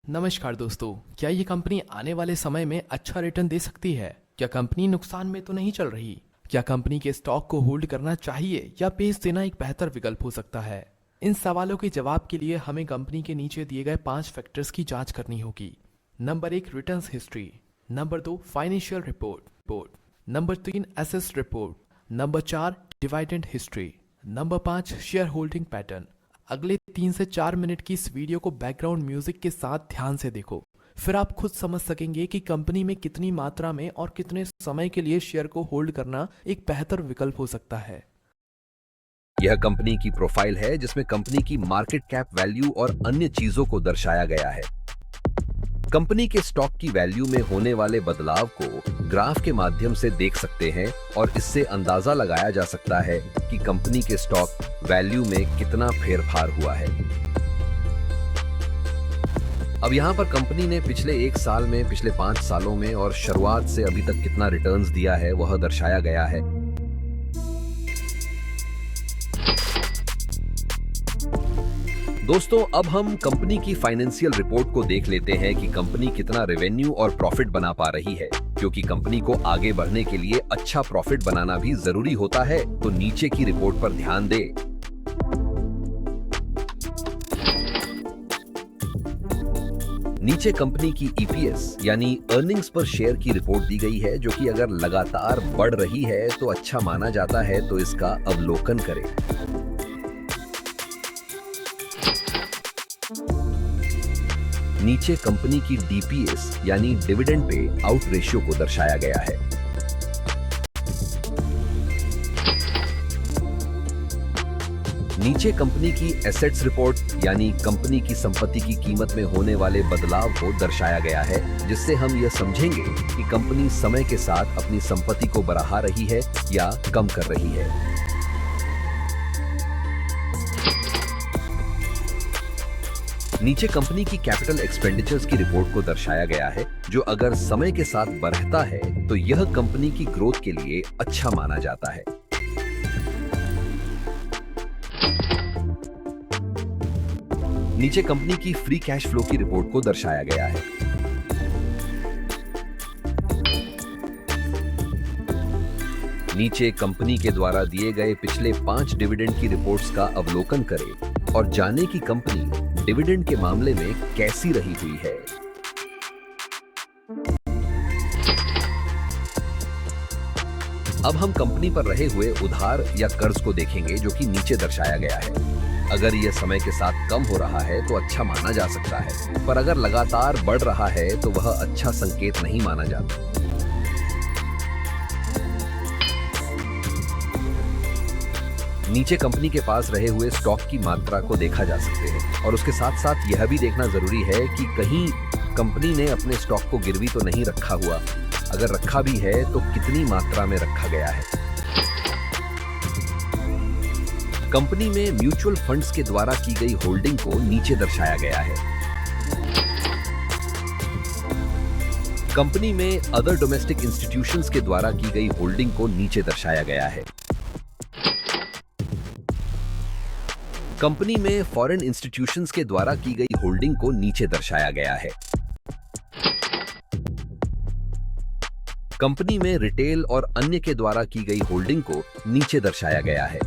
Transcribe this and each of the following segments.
नमस्कार दोस्तों। क्या ये कंपनी आने वाले समय में अच्छा रिटर्न दे सकती है? क्या कंपनी नुकसान में तो नहीं चल रही? क्या कंपनी के स्टॉक को होल्ड करना चाहिए या बेच देना एक बेहतर विकल्प हो सकता है? इन सवालों के जवाब के लिए हमें कंपनी के नीचे दिए गए 5 फैक्टर्स की जांच करनी होगी। Number 1, returns history. Number 2, financial report. Number 3, एसेस report. Number 4, dividend history. Number 5, shareholding pattern. अगले 3 से 4 मिनट की इस वीडियो को बैकग्राउंड म्यूजिक के साथ ध्यान से देखो, फिर आप खुद समझ सकेंगे कि कंपनी में कितनी मात्रा में और कितने समय के लिए शेयर को होल्ड करना एक बेहतर विकल्प हो सकता है। यह कंपनी की प्रोफाइल है जिसमें कंपनी की मार्केट कैप वैल्यू और अन्य चीजों को दर्शाया गया है। कंपनी के स्टॉक की वैल्यू में होने वाले बदलाव को ग्राफ के माध्यम से देख सकते हैं और इससे अंदाजा लगाया जा सकता है कि कंपनी के स्टॉक वैल्यू में कितना फेरफार हुआ है। अब यहाँ पर कंपनी ने पिछले 1 साल में, पिछले 5 सालों में और शुरुआत से अभी तक कितना रिटर्न्स दिया है वह दर्शाया गया है। दोस्तों, अब हम कंपनी की फाइनेंशियल रिपोर्ट को देख लेते हैं कि कंपनी कितना रेवेन्यू और प्रॉफिट बना पा रही है। क्योंकि कंपनी को आगे बढ़ने के लिए अच्छा प्रॉफिट बनाना भी जरूरी होता है, तो नीचे की रिपोर्ट पर ध्यान दें। नीचे कंपनी की ईपीएस यानी अर्निंग्स पर शेयर की रिपोर्ट दी गई है, जो कि अगर लगातार बढ़ रही है तो अच्छा माना जाता है, तो इसका अवलोकन करें। नीचे कंपनी की डीपीएस यानी डिविडेंड पे आउट रेशियो को दर्शाया गया है। नीचे कंपनी की एसेट्स रिपोर्ट यानी कंपनी की संपत्ति की कीमत में होने वाले बदलाव को दर्शाया गया है, जिससे हम यह समझेंगे कि कंपनी समय के साथ अपनी संपत्ति को बढ़ा रही है या कम कर रही है। नीचे कंपनी की कैपिटल एक्सपेंडिचर्स की रिपोर्ट को दर्शाया गया है, जो अगर समय के साथ बढ़ता है तो यह कंपनी की ग्रोथ के लिए अच्छा माना जाता है। नीचे कंपनी की फ्री कैश फ्लो की रिपोर्ट को दर्शाया गया है। नीचे कंपनी के द्वारा दिए गए पिछले 5 डिविडेंड की रिपोर्ट्स का अवलोकन करें और जाने की कंपनी डिविडेंड के मामले में कैसी रही हुई है। अब हम कंपनी पर रहे हुए उधार या कर्ज को देखेंगे, जो कि नीचे दर्शाया गया है। अगर यह समय के साथ कम हो रहा है तो अच्छा माना जा सकता है, पर अगर लगातार बढ़ रहा है तो वह अच्छा संकेत नहीं माना जाता। नीचे कंपनी के पास रहे हुए स्टॉक की मात्रा को देखा जा सकते हैं और उसके साथ साथ यह भी देखना जरूरी है कि कहीं कंपनी ने अपने स्टॉक को गिरवी तो नहीं रखा हुआ। अगर रखा भी है तो कितनी मात्रा में रखा गया है। कंपनी में म्यूचुअल फंड्स के द्वारा की गई होल्डिंग को नीचे दर्शाया गया है। कंपनी में अदर डोमेस्टिक इंस्टीट्यूशंस के द्वारा की गई होल्डिंग को नीचे दर्शाया गया है। कंपनी में फॉरेन इंस्टीट्यूशंस के द्वारा की गई होल्डिंग को नीचे दर्शाया गया है। कंपनी में रिटेल और अन्य के द्वारा की गई होल्डिंग को नीचे दर्शाया गया है।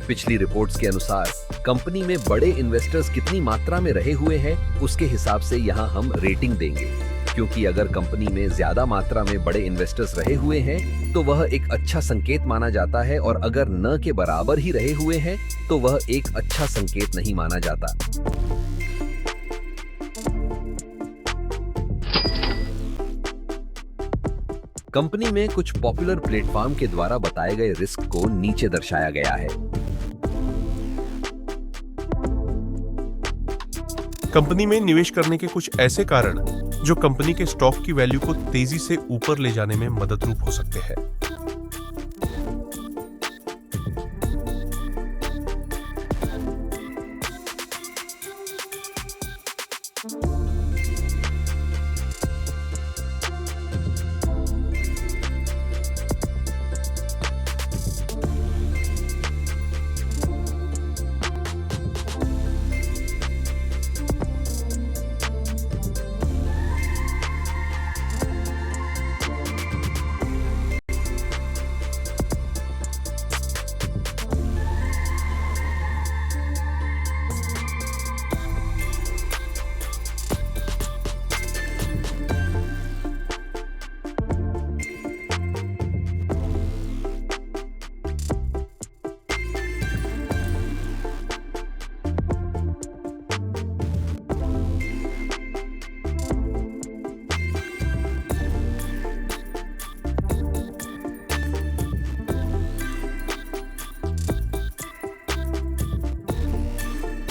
पिछली रिपोर्ट्स के अनुसार कंपनी में बड़े इन्वेस्टर्स कितनी मात्रा में रहे हुए हैं, उसके हिसाब से यहां हम रेटिंग देंगे। क्योंकि अगर कंपनी में ज्यादा मात्रा में बड़े इन्वेस्टर्स रहे हुए हैं तो वह एक अच्छा संकेत माना जाता है, और अगर न के बराबर ही रहे हुए हैं तो वह एक अच्छा संकेत नहीं माना जाता। कंपनी में कुछ पॉपुलर प्लेटफॉर्म के द्वारा बताए गए रिस्क को नीचे दर्शाया गया है। कंपनी में निवेश करने के कुछ ऐसे कारण जो कंपनी के स्टॉक की वैल्यू को तेजी से ऊपर ले जाने में मददरूप हो सकते हैं।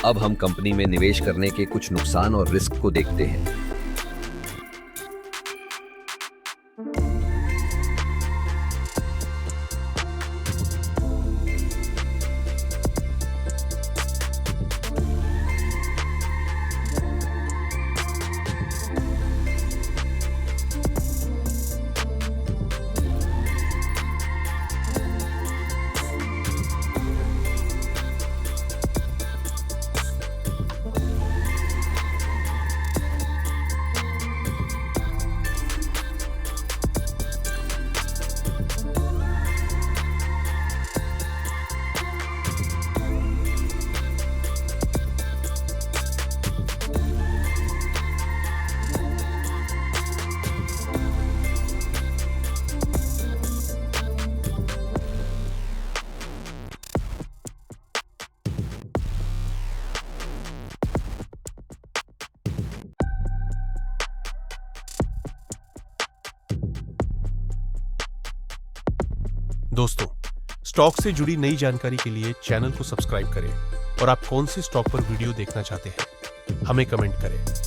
अब हम कंपनी में निवेश करने के कुछ नुकसान और रिस्क को देखते हैं। दोस्तों, स्टॉक से जुड़ी नई जानकारी के लिए चैनल को सब्सक्राइब करें और आप कौन से स्टॉक पर वीडियो देखना चाहते हैं हमें कमेंट करें।